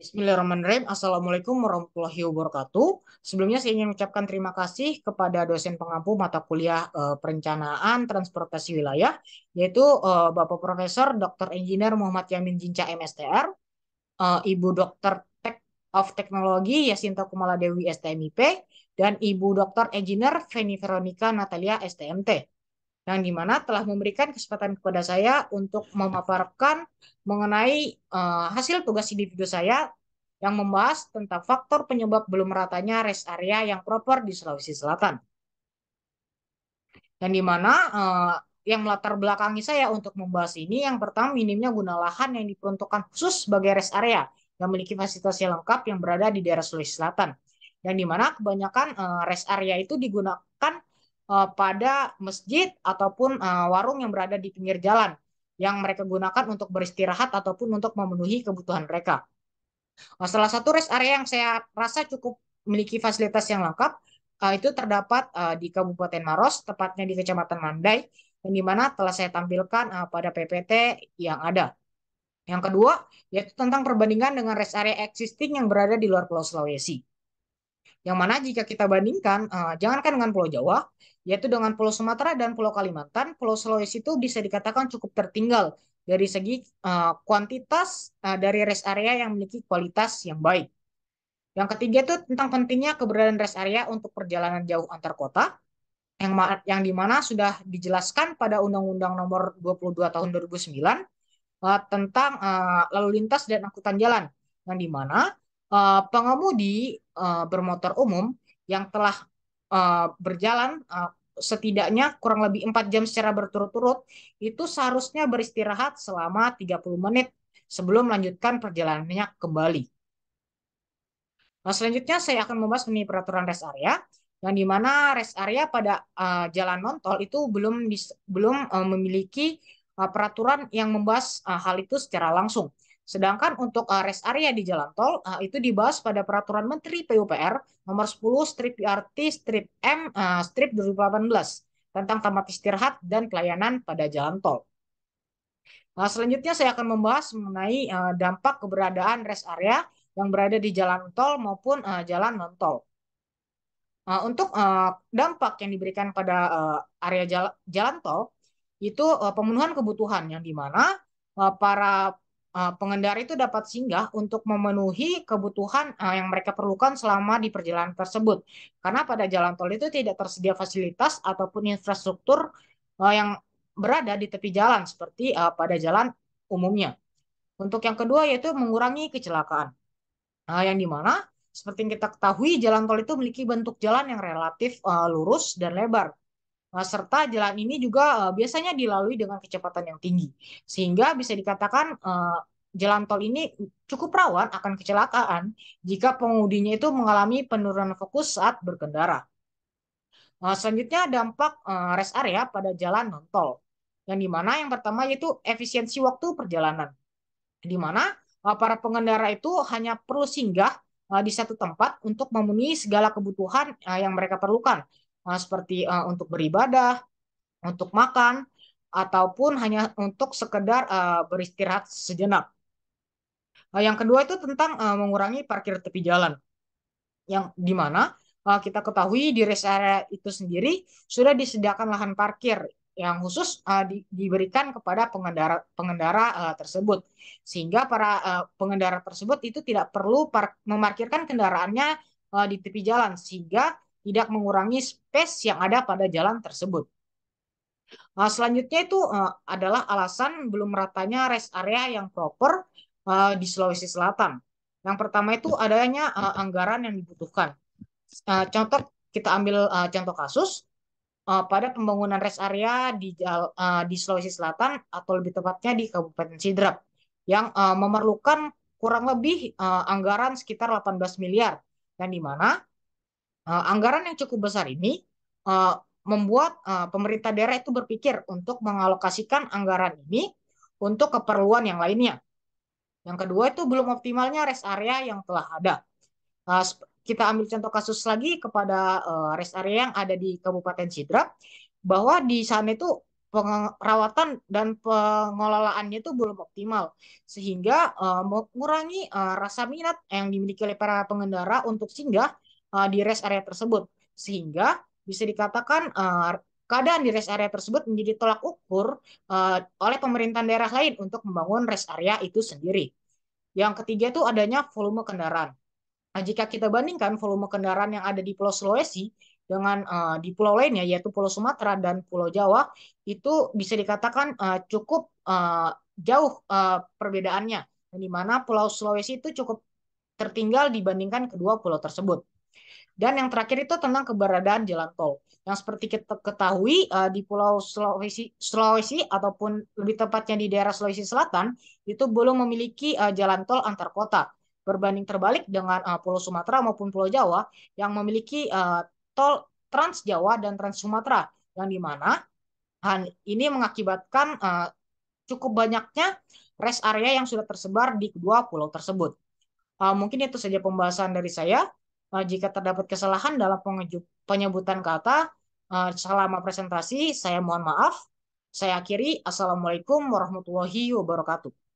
Bismillahirrahmanirrahim. Assalamualaikum warahmatullahi wabarakatuh. Sebelumnya saya ingin mengucapkan terima kasih kepada dosen pengampu mata kuliah Perencanaan Transportasi Wilayah, yaitu Bapak Profesor Dr. Engineer Muhammad Yamin Jinca MSTR, Ibu Dr. of Teknologi Yasinta Kumala Dewi STMIP, dan Ibu Dr. Engineer Feni Veronica Natalia STMT, yang dimana telah memberikan kesempatan kepada saya untuk memaparkan mengenai hasil tugas individu saya yang membahas tentang faktor penyebab belum meratanya rest area yang proper di Sulawesi Selatan. Yang dimana yang melatar belakangi saya untuk membahas ini, yang pertama minimnya guna lahan yang diperuntukkan khusus sebagai rest area yang memiliki fasilitas yang lengkap yang berada di daerah Sulawesi Selatan. Yang dimana kebanyakan rest area itu digunakan pada masjid ataupun warung yang berada di pinggir jalan yang mereka gunakan untuk beristirahat ataupun untuk memenuhi kebutuhan mereka. Salah satu rest area yang saya rasa cukup memiliki fasilitas yang lengkap itu terdapat di Kabupaten Maros, tepatnya di Kecamatan Mandai, yang dimana telah saya tampilkan pada PPT yang ada. Yang kedua, yaitu tentang perbandingan dengan rest area existing yang berada di luar Pulau Sulawesi. Yang mana jika kita bandingkan, jangankan dengan Pulau Jawa, yaitu dengan Pulau Sumatera dan Pulau Kalimantan, Pulau Sulawesi itu bisa dikatakan cukup tertinggal dari segi kuantitas dari rest area yang memiliki kualitas yang baik. Yang ketiga itu tentang pentingnya keberadaan rest area untuk perjalanan jauh antar kota, yang dimana sudah dijelaskan pada Undang-Undang Nomor 22 Tahun 2009 tentang lalu lintas dan angkutan jalan, yang dimana pengemudi bermotor umum yang telah berjalan setidaknya kurang lebih 4 jam secara berturut-turut itu seharusnya beristirahat selama 30 menit sebelum melanjutkan perjalanannya kembali. Nah, selanjutnya saya akan membahas mengenai peraturan rest area, yang dimana rest area pada jalan non-tol itu belum memiliki peraturan yang membahas hal itu secara langsung. Sedangkan untuk rest area di jalan tol itu dibahas pada peraturan Menteri PUPR nomor 10 strip PRT strip M strip 2018 tentang tempat istirahat dan pelayanan pada jalan tol. Nah, selanjutnya saya akan membahas mengenai dampak keberadaan rest area yang berada di jalan tol maupun jalan non-tol. Untuk dampak yang diberikan pada area jalan tol itu pemenuhan kebutuhan, yang dimana para pengendara itu dapat singgah untuk memenuhi kebutuhan yang mereka perlukan selama di perjalanan tersebut. Karena pada jalan tol itu tidak tersedia fasilitas ataupun infrastruktur yang berada di tepi jalan seperti pada jalan umumnya. Untuk yang kedua yaitu mengurangi kecelakaan. Yang dimana seperti yang kita ketahui jalan tol itu memiliki bentuk jalan yang relatif lurus dan lebar. Serta jalan ini juga biasanya dilalui dengan kecepatan yang tinggi. Sehingga bisa dikatakan jalan tol ini cukup rawan akan kecelakaan jika pengemudinya itu mengalami penurunan fokus saat berkendara. Selanjutnya dampak rest area pada jalan non-tol. Yang dimana yang pertama yaitu efisiensi waktu perjalanan, di mana para pengendara itu hanya perlu singgah di satu tempat untuk memenuhi segala kebutuhan yang mereka perlukan, seperti untuk beribadah, untuk makan, ataupun hanya untuk sekedar beristirahat sejenak. Yang kedua itu tentang mengurangi parkir tepi jalan, yang dimana kita ketahui di rest area itu sendiri sudah disediakan lahan parkir yang khusus diberikan kepada pengendara tersebut, sehingga para pengendara tersebut itu tidak perlu memarkirkan kendaraannya di tepi jalan, sehingga tidak mengurangi space yang ada pada jalan tersebut. Selanjutnya itu adalah alasan belum meratanya rest area yang proper di Sulawesi Selatan. Yang pertama itu adanya anggaran yang dibutuhkan. Contoh kita ambil contoh kasus pada pembangunan rest area di Sulawesi Selatan, atau lebih tepatnya di Kabupaten Sidrap, yang memerlukan kurang lebih anggaran sekitar 18 miliar, yang dimana anggaran yang cukup besar ini membuat pemerintah daerah itu berpikir untuk mengalokasikan anggaran ini untuk keperluan yang lainnya. Yang kedua itu belum optimalnya rest area yang telah ada. Uh, Kita ambil contoh kasus lagi kepada rest area yang ada di Kabupaten Sidrap, bahwa di sana itu perawatan dan pengelolaannya itu belum optimal sehingga mengurangi rasa minat yang dimiliki oleh para pengendara untuk singgah di rest area tersebut sehingga bisa dikatakan keadaan di rest area tersebut menjadi tolak ukur oleh pemerintahan daerah lain untuk membangun rest area itu sendiri. Yang ketiga itu adanya volume kendaraan. Nah, jika kita bandingkan volume kendaraan yang ada di Pulau Sulawesi dengan di pulau lainnya, yaitu Pulau Sumatera dan Pulau Jawa, itu bisa dikatakan cukup jauh perbedaannya, di mana Pulau Sulawesi itu cukup tertinggal dibandingkan kedua pulau tersebut. Dan yang terakhir itu tentang keberadaan jalan tol. Yang seperti kita ketahui di Pulau Sulawesi ataupun lebih tepatnya di daerah Sulawesi Selatan itu belum memiliki jalan tol antar kota. Berbanding terbalik dengan Pulau Sumatera maupun Pulau Jawa yang memiliki tol Trans Jawa dan Trans Sumatera yang dimana ini mengakibatkan cukup banyaknya rest area yang sudah tersebar di kedua pulau tersebut. Mungkin itu saja pembahasan dari saya. Jika terdapat kesalahan dalam penyebutan kata selama presentasi, saya mohon maaf. Saya akhiri. Assalamualaikum warahmatullahi wabarakatuh.